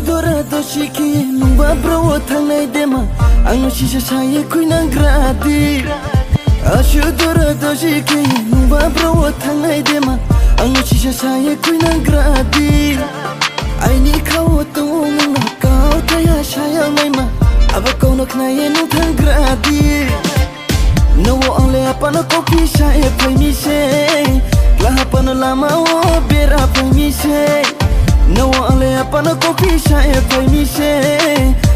Dora doshiki numba bro thangnai dema angno shisha saye kuinang gradi Dora doshiki numba bro thangnai dema angno shisha saye kuinang gradi Aini khaw tung na kaw taya shaya maima aba kono knaye nu thang gradi No only apana kopi shaye phai mi se la apana lama o bera phai mi se No only apana kopi shaye phai mi se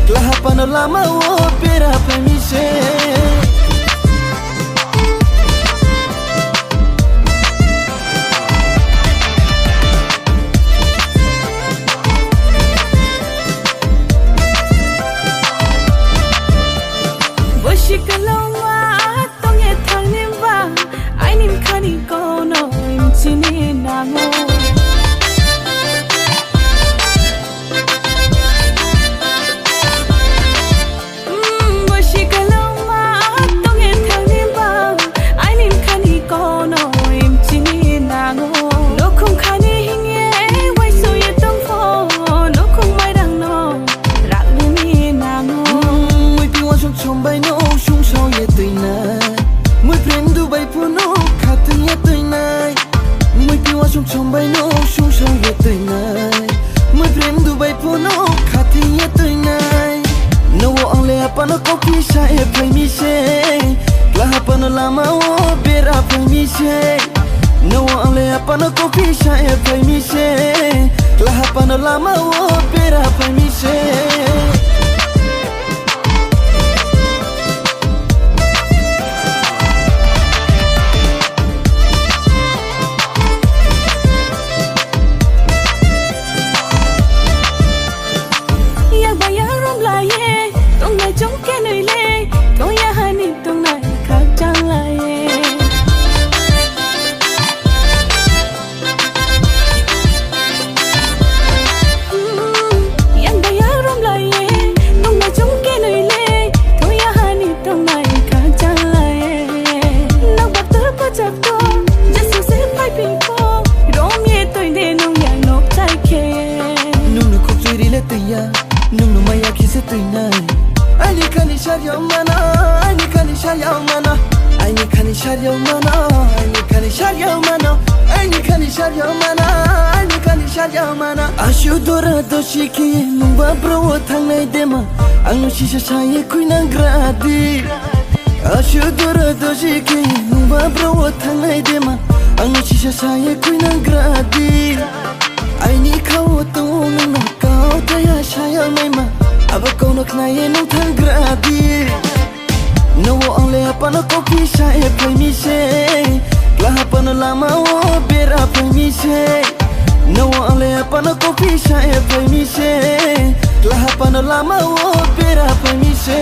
la apana lama o bera phai mi se Trong bay nô sung sâu về tới nay mới prem Dubai puno khati ye tới nay no ang le apana kopi sai phai mi se la apana lama o bera phai mi se no ang le apana kopi sai phai mi se la apana lama o bera phai mi se Nung no maya kise tuinai Aini kani sharyao mana Aini kani sharyao mana Aini kani sharyao mana Aini kani sharyao mana Aini kani sharyao mana Aini kani sharyao mana Dora doshiki numba bro thangnai dema angno shisha saye kuinang gradi Dora doshiki numba bro thangnai dema angno shisha saye kuinang gradi Aini khaw tung na kaw taya shaya maima aba kono knaye nu thang gradi No only apana kopi shaye phai mi se la apana lama o bera phai mi se No only apana kopi shaye phai mi se la apana lama o bera phai mi se